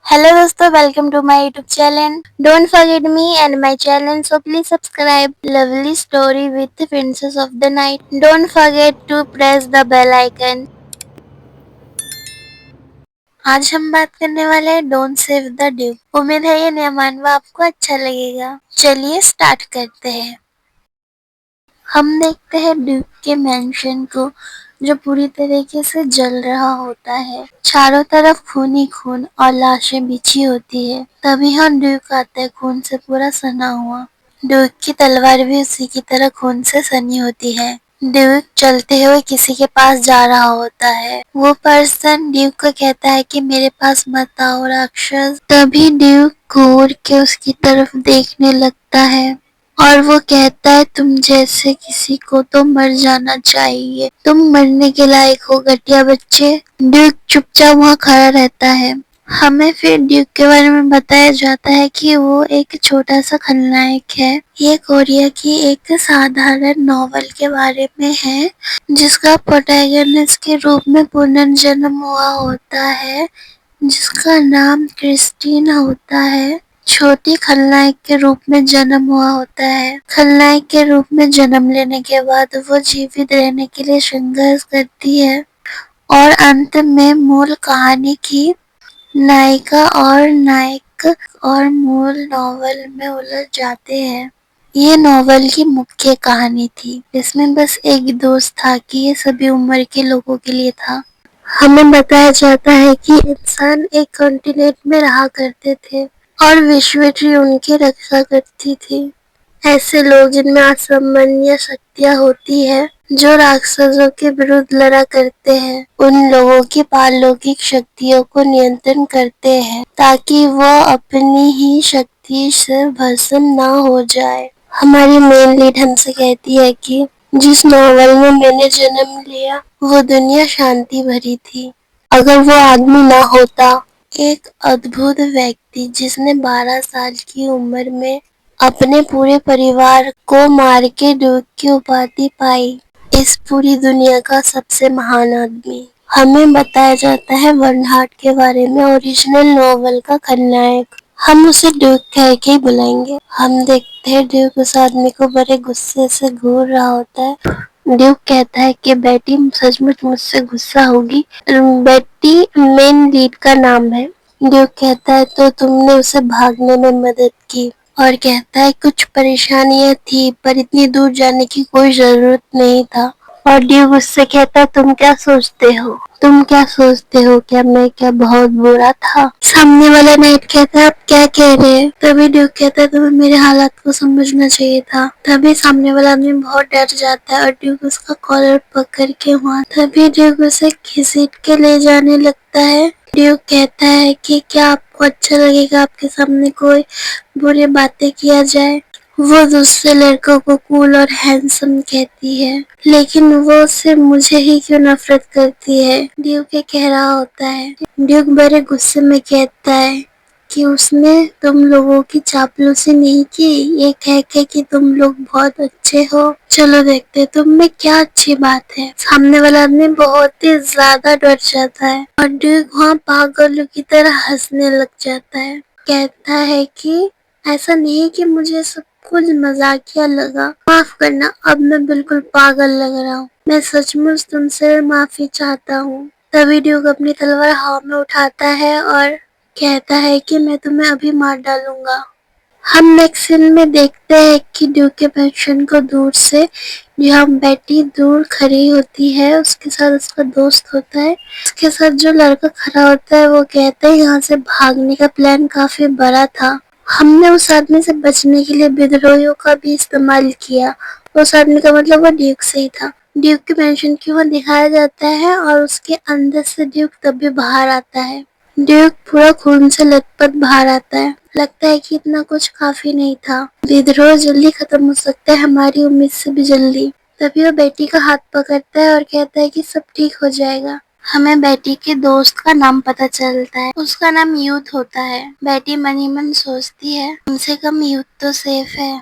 Hello दोस्तों, welcome to my YouTube channel. Don't forget me and my channel, so please subscribe lovely story with princess of the night. Don't forget to press the bell icon. आज हम बात करने वाले हैं don't save the Duke. उम्मीद है ये नया मानवा आपको अच्छा लगेगा। चलिए स्टार्ट करते हैं। हम देखते हैं ड्यूक के मैंशन को, जो पूरी तरीके से जल रहा होता है। चारों तरफ खून ही खून और लाशें बिछी होती है। तभी हम ड्यूक आता है, खून से पूरा सना हुआ। ड्यूक की तलवार भी उसी की तरह खून से सनी होती है। ड्यूक चलते हुए किसी के पास जा रहा होता है। वो पर्सन ड्यूक को कहता है कि मेरे पास मत आओ राक्षस। तभी ड्यूक घूर के उसकी तरफ देखने लगता है और वो कहता है तुम जैसे किसी को तो मर जाना चाहिए। तुम मरने के लायक हो घटिया बच्चे। ड्यूक चुपचाप वहाँ खड़ा रहता है। हमें फिर ड्यूक के बारे में बताया जाता है कि वो एक छोटा सा खलनायक है। ये कोरिया की एक साधारण नॉवल के बारे में है, जिसका प्रोटैगनिस्ट के रूप में पुनर्जन्म हुआ होता है, जिसका नाम क्रिस्टीन होता है। छोटी खलनायक के रूप में जन्म हुआ होता है। खलनायक के रूप में जन्म लेने के बाद वो जीवित रहने के लिए संघर्ष करती है और अंत में मूल कहानी की नायिका और नायक और मूल नॉवल में उलझ जाते हैं। ये नॉवल की मुख्य कहानी थी। इसमें बस एक दोस्त था कि ये सभी उम्र के लोगों के लिए था। हमें बताया जाता है कि इंसान एक कॉन्टिनेंट में रहा करते थे और विश्व ट्री उनकी रक्षा करती थी। ऐसे लोग जिनमें असामान्य शक्तियाँ होती है, जो राक्षसों के विरुद्ध लड़ा करते हैं, उन लोगों की पारलौकिक शक्तियों को नियंत्रण करते हैं ताकि वो अपनी ही शक्ति से भस्म ना हो जाए। हमारी मेन लीड हमसे कहती है कि जिस नॉवल में मैंने जन्म लिया वो दुनिया शांति भरी थी। अगर वो आदमी ना होता, एक अद्भुत व्यक्ति जिसने 12 साल की उम्र में अपने पूरे परिवार को मार के ड्यूक की उपाधि पाई, इस पूरी दुनिया का सबसे महान आदमी। हमें बताया जाता है बर्नहार्ड के बारे में, ओरिजिनल नॉवल का खलनायक। हम उसे ड्यूक कह के ही बुलाएंगे। हम देखते हैं ड्यूक उस आदमी को बड़े गुस्से से घूर रहा होता है। ड्यूक कहता है कि बेटी सचमुच मुझसे गुस्सा होगी। बेटी मेन लीड का नाम है। ड्यूक कहता है तो तुमने उसे भागने में मदद की, और कहता है कुछ परेशानियां थी पर इतनी दूर जाने की कोई जरूरत नहीं था। और ड्यूक उससे कहता है तुम क्या सोचते हो, तुम क्या सोचते हो, क्या मैं क्या बहुत बुरा था। सामने वाला नाइट कहता है आप क्या कह रहे हैं। तभी ड्यूक कहता है तुम्हें मेरे हालात को समझना चाहिए था। तभी सामने वाला आदमी बहुत डर जाता है और ड्यूक उसका कॉलर पकड़ के वहाँ तभी ड्यूक उसे घसीट के ले जाने लगता है। ड्यूक कहता है कि क्या आपको अच्छा लगेगा आपके सामने कोई बुरी बातें किया जाए। वो दूसरे लड़कों को कूल और हैंडसम कहती है, लेकिन वो सिर्फ मुझे ही क्यों नफरत करती है, ड्यूक ये कह रहा होता है। ड्यूक बड़े गुस्से में कहता है कि उसने तुम लोगों की चापलूसी नहीं की, ये कह के कि तुम लोग बहुत अच्छे हो। चलो देखते तुम में क्या अच्छी बात है। सामने वाला आदमी बहुत ही ज्यादा डर जाता है और ड्यूक वहाँ पागलों की तरह हंसने लग जाता है। कहता है कि ऐसा नहीं कि मुझे सब कुछ मजाकिया लगा, माफ करना, अब मैं बिल्कुल पागल लग रहा हूँ। मैं सचमुच तुमसे माफी चाहता हूँ। तभी ड्यूक अपनी तलवार हवा में उठाता है और कहता है कि मैं तुम्हें अभी मार डालूंगा। हम नेक्स्ट सीन में देखते हैं कि ड्यूक के पेंशन को दूर से जहाँ बेटी दूर खड़ी होती है, उसके साथ उसका दोस्त होता है। उसके साथ जो लड़का खड़ा होता है वो कहता है यहाँ से भागने का प्लान काफी बड़ा था। हमने उस आदमी से बचने के लिए विद्रोहियों का भी इस्तेमाल किया। उस आदमी का मतलब वो ड्यूक से ही था। ड्यूक के मेंशन की वहाँ दिखाया जाता है और उसके अंदर से ड्यूक तब भी बाहर आता है। ड्यूक पूरा खून से लथपथ बाहर आता है। लगता है कि इतना कुछ काफी नहीं था, विद्रोह जल्दी खत्म हो सकता है, हमारी उम्मीद से भी जल्दी। तभी वो बेटी का हाथ पकड़ता है और कहता है कि सब ठीक हो जाएगा। हमें बेटी के दोस्त का नाम पता चलता है। उसका नाम यूथ होता है। बेटी मन ही मन सोचती है कम से कम यूथ तो सेफ है।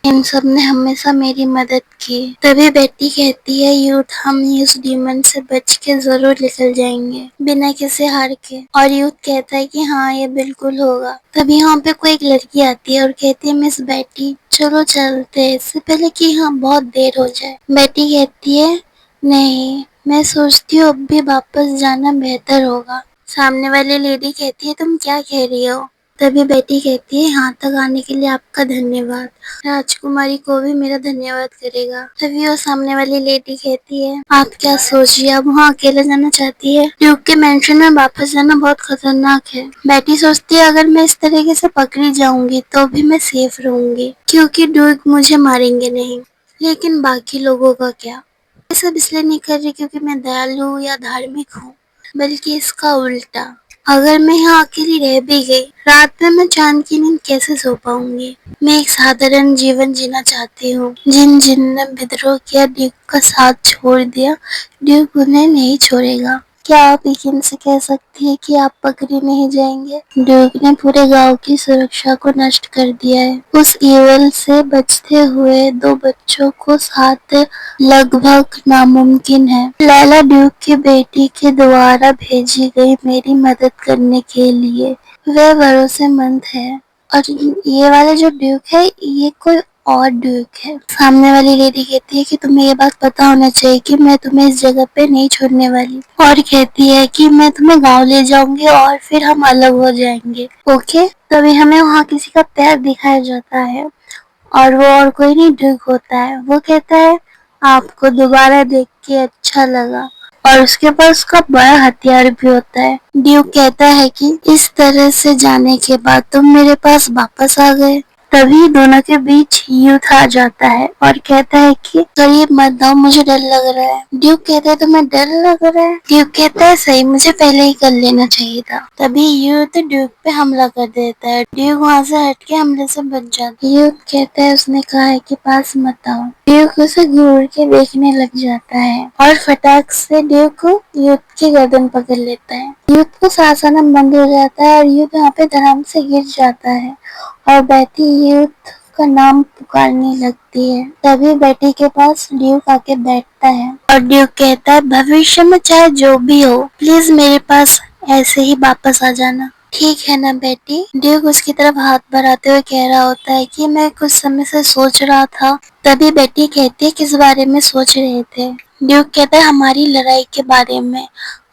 इन सब ने हमेशा मेरी मदद की। तभी बेटी कहती है यूथ हम इस डीमन से बच के जरूर निकल जाएंगे बिना किसी हार के। और यूथ कहता है कि हाँ ये बिल्कुल होगा। तभी यहाँ पे कोई एक लड़की आती है और कहती है मिस बेटी चलो चलते हैं इससे पहले कि हाँ बहुत देर हो जाए। बेटी कहती है नहीं, मैं सोचती हूँ अब भी वापस जाना बेहतर होगा। सामने वाली लेडी कहती है तुम क्या कह रही हो। तभी बेटी कहती है यहाँ तक आने के लिए आपका धन्यवाद। राजकुमारी को भी मेरा धन्यवाद करेगा। तभी वो सामने वाली लेडी कहती है आप क्या सोच रही है, अब वहाँ अकेले जाना चाहती है। ड्यूक के मेंशन में वापस जाना बहुत खतरनाक है। बेटी सोचती है अगर मैं इस तरीके से पकड़ी जाऊंगी तो भी मैं सेफ रहूंगी क्योंकि ड्यूक मुझे मारेंगे नहीं। लेकिन बाकी लोगों का क्या। ये सब इसलिए नहीं कर रही क्योंकि मैं दयालु या धार्मिक हूँ, बल्कि इसका उल्टा। अगर मैं यहाँ अकेली रह भी गई, रात में मैं चैन की नींद कैसे सो पाऊंगी। मैं एक साधारण जीवन जीना चाहती हूँ। जिन जिन ने विद्रोह किया ड्यूक का साथ छोड़ दिया, ड्यूक उन्हें नहीं छोड़ेगा। क्या आप यकीन से कह सकती है कि आप पकड़े नहीं जाएंगे। ड्यूक ने पूरे गांव की सुरक्षा को नष्ट कर दिया है। उस ईवल से बचते हुए 2 बच्चों को साथ लगभग नामुमकिन है। लैला ड्यूक की बेटी के द्वारा भेजी गई मेरी मदद करने के लिए। वह भरोसेमंद है। और ये वाला जो ड्यूक है ये कोई और ड्यूक है। सामने वाली लेडी कहती है कि तुम्हें ये बात पता होना चाहिए कि मैं तुम्हें इस जगह पे नहीं छोड़ने वाली। और कहती है कि मैं तुम्हें गांव ले जाऊंगी और फिर हम अलग हो जाएंगे। ओके। तभी हमें वहाँ किसी का पैर दिखाया जाता है और वो और कोई नहीं ड्यूक होता है। वो कहता है आपको दोबारा देख के अच्छा लगा। और उसके पास उसका बड़ा हथियार भी होता है। ड्यूक कहता है कि इस तरह से जाने के बाद तुम मेरे पास वापस आ गए। तभी दोनों के बीच युद्ध आ जाता है और कहता है कि करीब मत जाओ मुझे डर लग रहा है। ड्यूक कहता है तुम्हें डर लग रहा है। ड्यूक कहता है सही मुझे पहले ही कर लेना चाहिए था। तभी युद्ध ड्यूक पे हमला कर देता है। ड्यूक वहाँ से हट के हमले से बच जाता है। युद्ध कहता है उसने कहा है कि पास मत आओ। ड्यूक उसे घूर के देखने लग जाता है और फटाक से ड्यूक युद्ध की गर्दन पकड़ लेता है। युद्ध को सांस आना बंद हो जाता है और युद्ध वहाँ पे धड़ाम से गिर जाता है और बेटी युद्ध का नाम पुकारने लगती है। तभी बेटी के पास ड्यूक आके बैठता है और ड्यूक कहता है भविष्य में चाहे जो भी हो प्लीज मेरे पास ऐसे ही वापस आ जाना। ठीक है ना बेटी। ड्यूक उसकी तरफ हाथ बढ़ाते हुए कह रहा होता है कि मैं कुछ समय से सोच रहा था। तभी बेटी कहती है किस बारे में सोच रहे थे। ड्यूक कहता है हमारी लड़ाई के बारे में।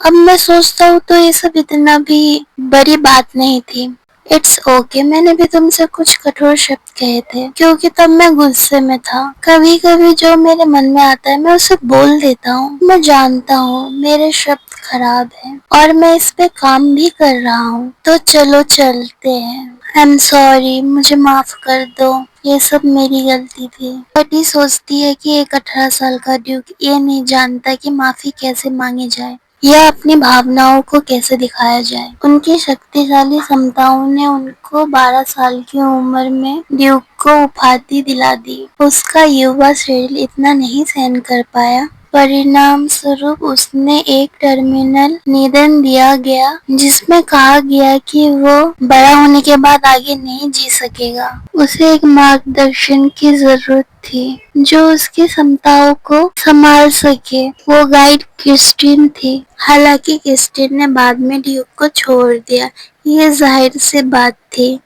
अब मैं सोचता हूँ तो ये सब इतना भी बड़ी बात नहीं थी। इट्स ओके मैंने भी तुमसे कुछ कठोर शब्द कहे थे क्योंकि तब मैं गुस्से में था। कभी कभी जो मेरे मन में आता है मैं उसे बोल देता हूँ। मैं जानता हूँ मेरे शब्द खराब हैं और मैं इस पे काम भी कर रहा हूँ। तो चलो चलते हैं। आई एम सॉरी मुझे माफ कर दो। ये सब मेरी गलती थी। बेटी सोचती है कि एक 18 साल का ड्यूक ये नहीं जानता कि माफी कैसे मांगी जाए या अपनी भावनाओं को कैसे दिखाया जाए। उनकी शक्तिशाली क्षमताओं ने उनको 12 साल की उम्र में ड्यूक को उपाधि दिला दी। उसका युवा शरीर इतना नहीं सहन कर पाया। परिणाम स्वरूप उसने एक टर्मिनल निदान दिया गया जिसमें कहा गया कि वो बड़ा होने के बाद आगे नहीं जी सकेगा। उसे एक मार्गदर्शन की जरूरत थी जो उसकी क्षमताओं को संभाल सके। वो गाइड क्रिस्टीन थी। हालांकि क्रिस्टीन ने बाद में ड्यूक को छोड़ दिया। ये जाहिर सी बात थी।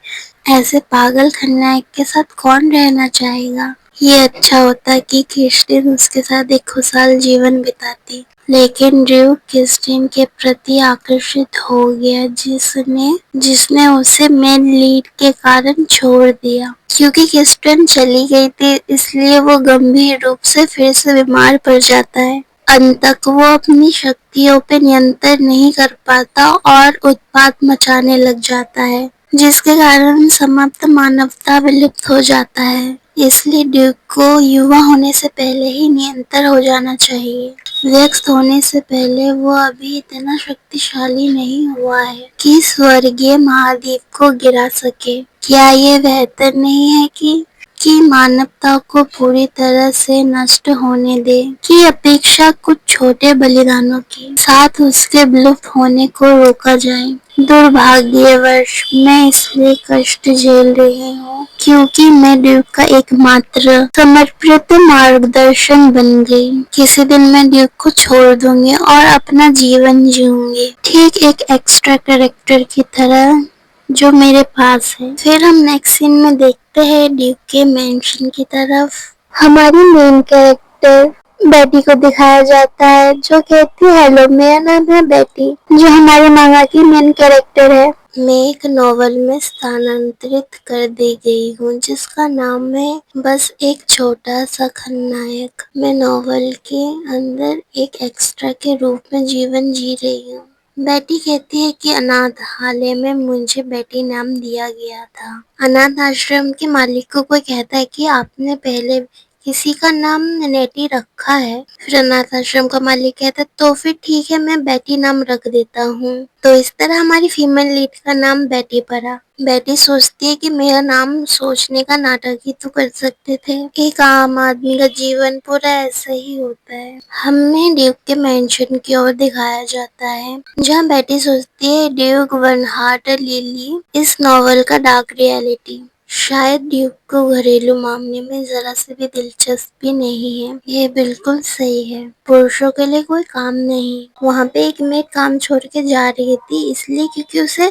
ऐसे पागल खलनायक के साथ कौन रहना चाहेगा। ये अच्छा होता कि क्रिस्टीन उसके साथ एक खुशहाल जीवन बिताती। लेकिन ड्यूक क्रिस्टीन के प्रति आकर्षित हो गया जिसने उसे मेन लीड के कारण छोड़ दिया। क्योंकि क्रिस्टीन चली गई थी इसलिए वो गंभीर रूप से फिर से बीमार पड़ जाता है। अंत तक वो अपनी शक्तियों पे नियंत्रण नहीं कर पाता और उत्पात मचाने लग जाता है जिसके कारण समाप्त मानवता विलुप्त हो जाता है। इसलिए ड्यूक को युवा होने से पहले ही नियंत्रण हो जाना चाहिए। व्यस्त होने से पहले वो अभी इतना शक्तिशाली नहीं हुआ है कि स्वर्गीय महाद्वीप को गिरा सके। क्या ये बेहतर नहीं है कि कि मानवता को पूरी तरह से नष्ट होने दे, की अपेक्षा कुछ छोटे बलिदानों के साथ उसके विलुप्त होने को रोका जाए। दुर्भाग्यवश मैं इसलिए कष्ट झेल रही हूँ क्योंकि मैं ड्यूक का एकमात्र समर्पित मार्गदर्शन बन गई। किसी दिन मैं ड्यूक को छोड़ दूंगी और अपना जीवन जीऊंगी, ठीक एक एक्स्ट्रा कैरेक्टर की तरह जो मेरे पास है। फिर हम नेक्स्ट सीन में देखते हैं ड्यूक के मेंशन की तरफ। हमारी मेन कैरेक्टर बेटी को दिखाया जाता है जो कहती है, हेलो मेरा नाम है बेटी, जो हमारे मांगा की मेन कैरेक्टर है। मैं एक नॉवल में स्थानांतरित कर दी गई हूँ जिसका नाम है बस एक छोटा सा खलनायक। मैं नॉवल के अंदर एक एक्स्ट्रा के रूप में जीवन जी रही हूँ। बेटी कहती है कि अनाथालय में मुझे बेटी नाम दिया गया था। अनाथ आश्रम के मालिक को कोई कहता है कि आपने पहले किसी का नाम नेटी रखा है। फिर अनाथ आश्रम का मालिक कहता है तो फिर ठीक है, मैं बेटी नाम रख देता हूँ। तो इस तरह हमारी फीमेल लीड का नाम बेटी पड़ा। बेटी सोचती है कि मेरा नाम सोचने का नाटक ही तो कर सकते थे। एक आम आदमी का जीवन पूरा ऐसा ही होता है। हमें ड्यूक के मेंशन की ओर दिखाया जाता है जहाँ बेटी सोचती है ड्यूक वन हार्ट लिली इस नॉवल का डार्क रियलिटी। शायद ड्यूक को घरेलू मामले में जरा से भी दिलचस्पी नहीं है। ये बिल्कुल सही है, पुरुषों के लिए कोई काम नहीं। वहाँ पे एक मेड काम छोड़ के जा रही थी इसलिए क्योंकि उसे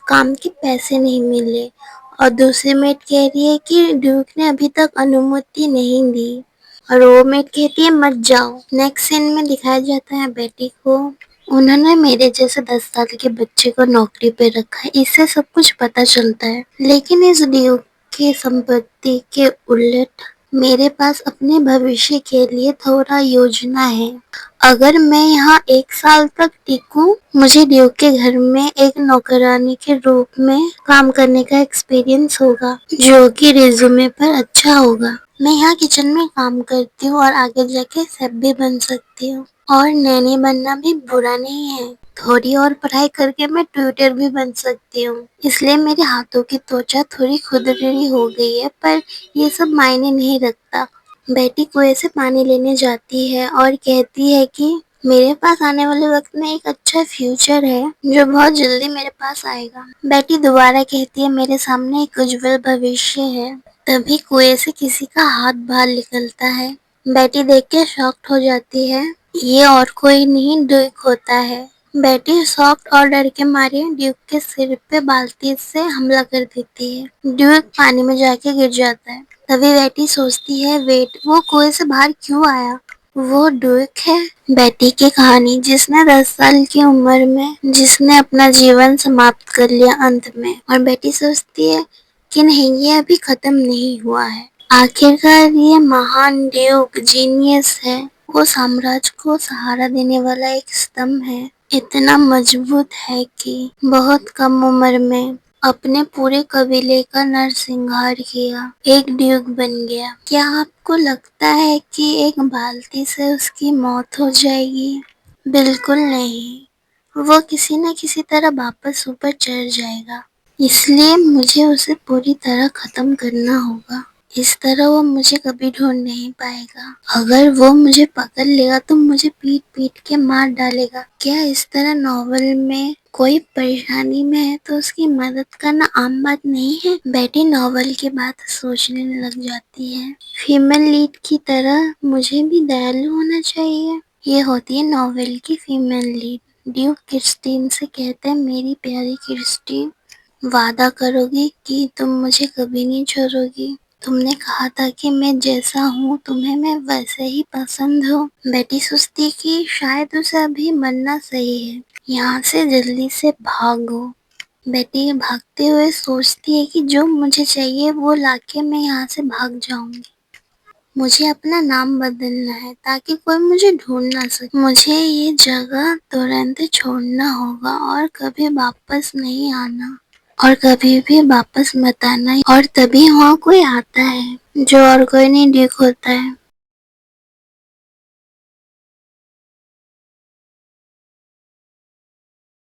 काम के पैसे नहीं मिले, और दूसरी मेड कह रही है कि ड्यूक ने अभी तक अनुमति नहीं दी, और वो मेड कहती है मत जाओ। नेक्स्ट सीन में दिखाया जाता है बेटी को। उन्होंने मेरे जैसे 10 साल के बच्चे को नौकरी पे रखा है, इससे सब कुछ पता चलता है। लेकिन इस ड्यूक की संपत्ति के उलट मेरे पास अपने भविष्य के लिए थोड़ा योजना है। अगर मैं यहाँ 1 साल तक टिकूं, मुझे ड्यूक के घर में एक नौकरानी के रूप में काम करने का एक्सपीरियंस होगा जो कि रिज्यूमे पर अच्छा होगा। मैं यहाँ किचन में काम करती हूँ और आगे जाके शेफ भी बन सकती हूँ, और नैनी बनना भी बुरा नहीं है। थोड़ी और पढ़ाई करके मैं ट्यूटर भी बन सकती हूँ। इसलिए मेरे हाथों की त्वचा थोड़ी खुरदरी हो गई है, पर ये सब मायने नहीं रखता। बेटी कुएं से पानी लेने जाती है और कहती है कि मेरे पास आने वाले वक्त में एक अच्छा फ्यूचर है जो बहुत जल्दी मेरे पास आएगा। बेटी दोबारा कहती है मेरे सामने एक उज्जवल भविष्य है। तभी कुएं से किसी का हाथ बाहर निकलता है। बेटी देख के शॉक्ड हो जाती है। ये और कोई नहीं ड्यूक होता है। बेटी शॉक्ड और डर के मारे ड्यूक के सिर पे बाल्टी से हमला कर देती है। ड्यूक पानी में जाके गिर जाता है। तभी बेटी सोचती है वेट, वो कुएं से बाहर क्यों आया? वो ड्यूक है। बेटी की कहानी, जिसने 10 साल की उम्र में जिसने अपना जीवन समाप्त कर लिया अंत में। और बेटी सोचती है कि नहीं, ये अभी खत्म नहीं हुआ है। आखिरकार ये महान ड्यूक जीनियस है। वो साम्राज्य को सहारा देने वाला एक स्तंभ है। इतना मजबूत है कि बहुत कम उम्र में अपने पूरे कबीले का नरसंहार किया, एक ड्यूक बन गया। क्या आपको लगता है कि एक बाल्टी से उसकी मौत हो जाएगी? बिल्कुल नहीं। वो किसी न किसी तरह वापस ऊपर चढ़ जाएगा। इसलिए मुझे उसे पूरी तरह खत्म करना होगा। इस तरह वो मुझे कभी ढूंढ नहीं पाएगा। अगर वो मुझे पकड़ लेगा तो मुझे पीट पीट के मार डालेगा। क्या इस तरह नॉवल में कोई परेशानी में है तो उसकी मदद करना आम बात नहीं है? बेटी नॉवल की बात सोचने लग जाती है। फीमेल लीड की तरह मुझे भी दयालु होना चाहिए। ये होती है नॉवल की फीमेल लीड। ड्यूक क्रिस्टीन से कहते हैं मेरी प्यारी क्रिस्टीन, वादा करोगी कि तुम मुझे कभी नहीं छोड़ोगी? तुमने कहा था कि मैं जैसा हूँ तुम्हें मैं वैसे ही पसंद हूँ। बेटी सोचती कि शायद उसे अभी मरना सही है, यहाँ से जल्दी से भागो। बेटी भागते हुए सोचती है कि जो मुझे चाहिए वो लाके मैं यहाँ से भाग जाऊंगी। मुझे अपना नाम बदलना है ताकि कोई मुझे ढूंढ ना सके। मुझे ये जगह तुरंत छोड़ना होगा और कभी वापस नहीं आना, और कभी भी वापस मत आना। और तभी वहाँ कोई आता है जो और कोई नहीं ड्यूक होता है।